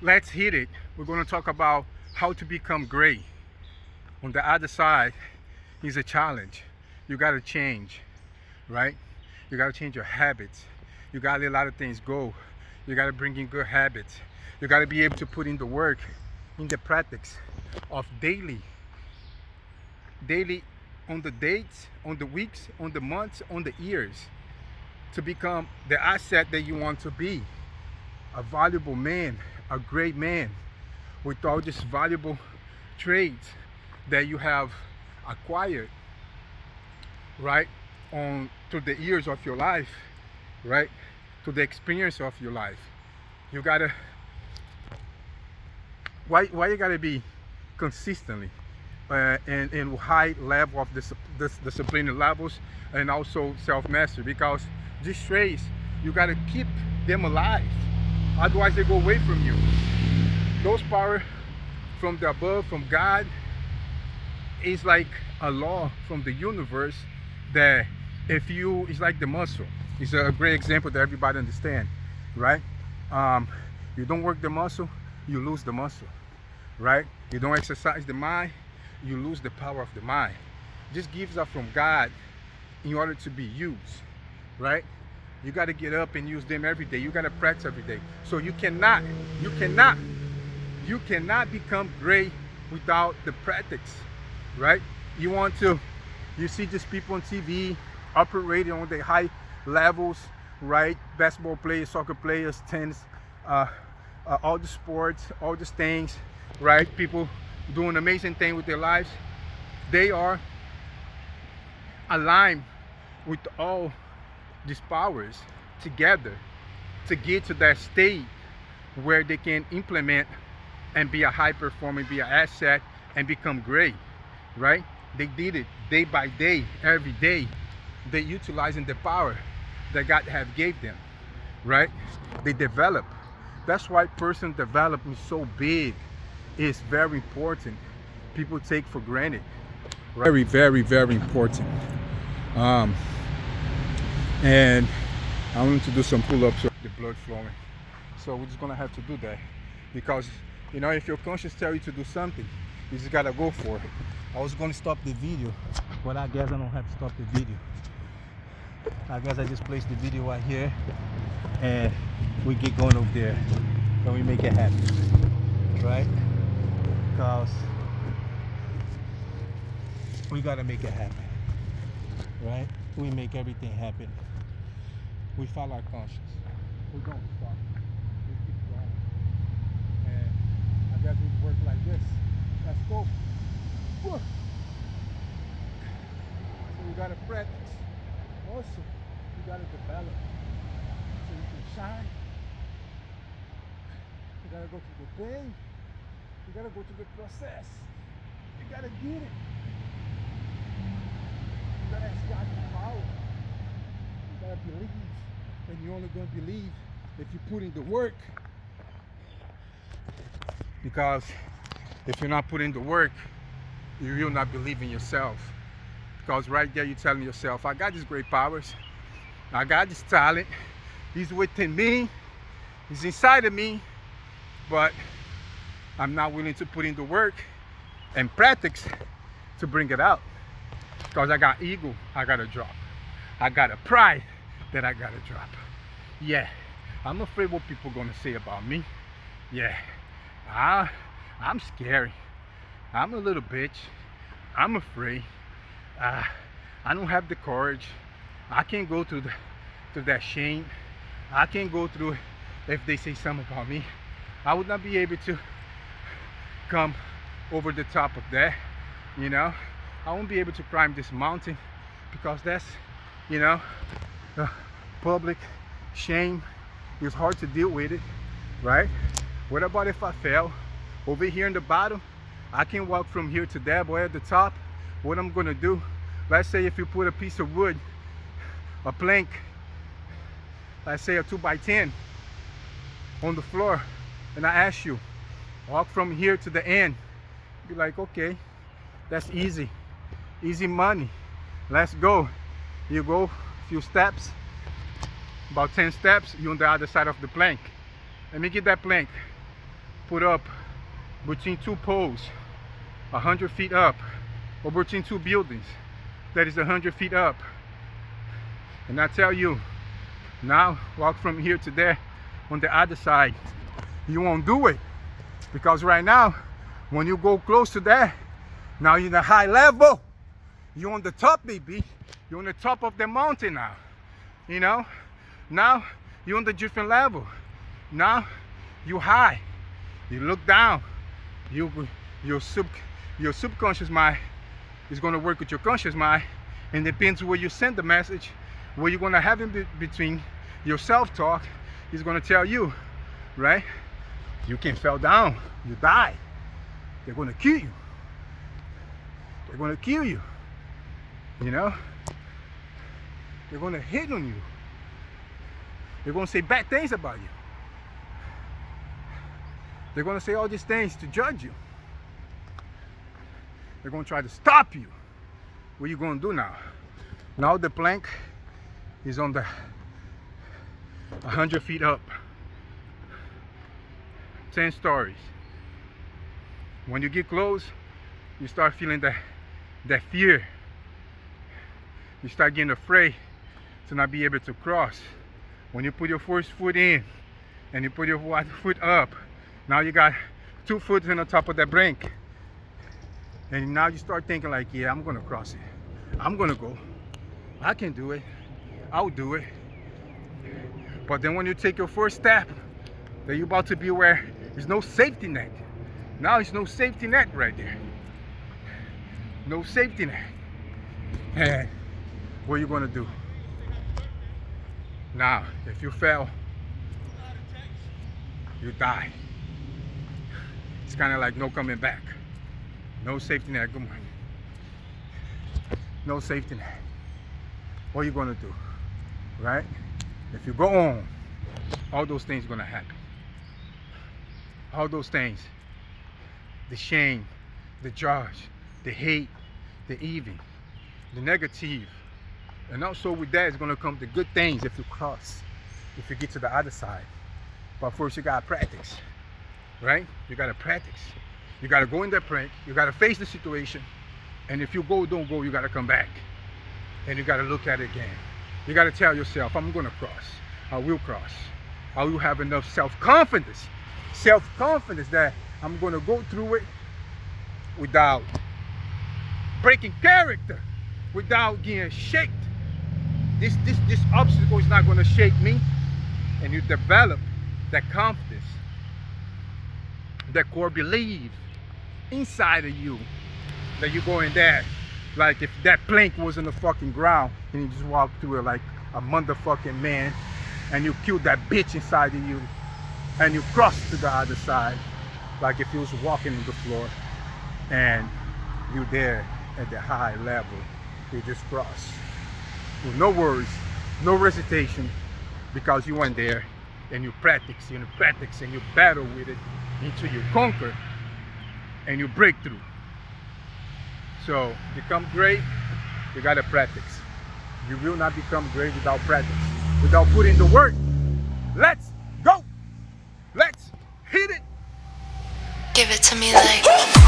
let's hit it. We're going to talk about how to become great. On the other side is a challenge. You got to change, right? You got to change your habits. You got to let a lot of things go. You got to bring in good habits. You got to be able to put in the work, in the practice of daily, on the dates, on the weeks, on the months, on the years, to become the asset that you want to be. A valuable man, a great man, with all these valuable traits that you have acquired, right, on through the years of your life, right, to the experience of your life. You gotta, why you gotta be consistently and high level of discipline levels, and also self-mastery, because these traits, you gotta keep them alive, otherwise they go away from you. Those power from the above, from God, is like a law from the universe that if you, it's like the muscle. It's a great example that everybody understand, right? You don't work the muscle, you lose the muscle, right? You don't exercise the mind, you lose the power of the mind. This gives up from God in order to be used, right? You got to get up and use them every day. You got to practice every day. So you cannot become great without the practice, right? You see these people on TV operating on the high levels, right? Basketball players, soccer players, tennis, all the sports, all these things, right? People doing amazing things with their lives. They are aligned with all these powers together to get to that state where they can implement and be a high performer, be an asset, and become great, right? They did it day by day, every day. They utilizing the power that God have gave them, right? They develop. That's why personal development is so big. It's very important. People take for granted. Right? Very, very, very important. And I want to do some pull-ups, the blood flowing. So we're just gonna have to do that, because if your conscience tells you to do something, you just gotta go for it. I was gonna stop the video, but I guess I don't have to stop the video. I guess I just place the video right here, and we get going over there, and we make it happen, right? Because we gotta make it happen, right? We make everything happen. We follow our conscience. We don't stop. We keep going. And I guess we work like this. Let's go. Woo. So we gotta practice. Also, you gotta develop so you can shine. You gotta go through the pain. You gotta go through the process. You gotta get it. You gotta ask God for power. You gotta believe. And you're only gonna believe if you put in the work. Because if you're not putting the work, you will not believe in yourself. Because right there you're telling yourself, I got these great powers, I got this talent, he's within me, he's inside of me, but I'm not willing to put in the work and practice to bring it out. Because I got ego I gotta drop. I got a pride that I gotta drop. Yeah, I'm afraid what people gonna say about me. Yeah, I'm scary. I'm a little bitch. I'm afraid. I don't have the courage. I can't go through that shame. I can't go through if they say something about me. I would not be able to come over the top of that. I won't be able to climb this mountain, because that's public shame. It's hard to deal with it, right? What about if I fail? Over here in the bottom, I can walk from here to there, but at the top, what I'm gonna do, let's say if you put a piece of wood, a plank, let's say a 2x10 on the floor, and I ask you, walk from here to the end, be like, okay, that's easy money, let's go. You go a few steps, about 10 steps, you're on the other side of the plank. Let me get that plank. put up between two poles 100 feet up, or between two buildings that is 100 feet up. And I tell you, now walk from here to there on the other side. You won't do it, because right now, when you go close to that, now you're in a high level. You're on the top, baby. You're on the top of the mountain now. You know? Now you're on the different level. Now you're high. You look down. Your subconscious mind is going to work with your conscious mind, and depends where you send the message, where you're going to have in between your self-talk is going to tell you, right? You can fall down, you die. They're going to kill you. They're going to kill you. You know? They're going to hit on you. They're going to say bad things about you. They're going to say all these things to judge you. They're going to try to stop you. What are you going to do now? Now the plank is on the 100 feet up. 10 stories. When you get close, you start feeling that fear. You start getting afraid to not be able to cross. When you put your first foot in and you put your foot up, now you got 2 foot on the top of that brink. And now you start thinking like, yeah, I'm gonna cross it. I'm gonna go. I can do it. I'll do it. But then when you take your first step, that you're about to be where there's no safety net. Now it's no safety net right there. No safety net. And what are you gonna do? Now, if you fail, you die. It's kind of like no coming back. No safety net. Good morning. No safety net. What are you gonna do? Right? If you go on, all those things are gonna happen. All those things. The shame, the judge, the hate, the evil, the negative. And also with that is gonna come the good things if you cross, if you get to the other side. But first you gotta practice, right? You gotta practice. You gotta go in that prank, you gotta face the situation, and if you go, don't go, you gotta come back. And you gotta look at it again. You gotta tell yourself, I'm gonna cross. I will cross. I will have enough self-confidence. Self-confidence that I'm gonna go through it without breaking character, without getting shaken. This obstacle is not gonna shake me. And you develop that confidence, that core belief inside of you that you're going there. Like if that plank was in the fucking ground and you just walked through it like a motherfucking man, and you killed that bitch inside of you, and you crossed to the other side like if you was walking on the floor, and you there at the high level, you just cross with no words, no recitation, because you went there and you practice and you battle with it until you conquer and you break through. So become great, you gotta practice. You will not become great without practice, without putting the work. Let's go. Let's hit it. Give it to me like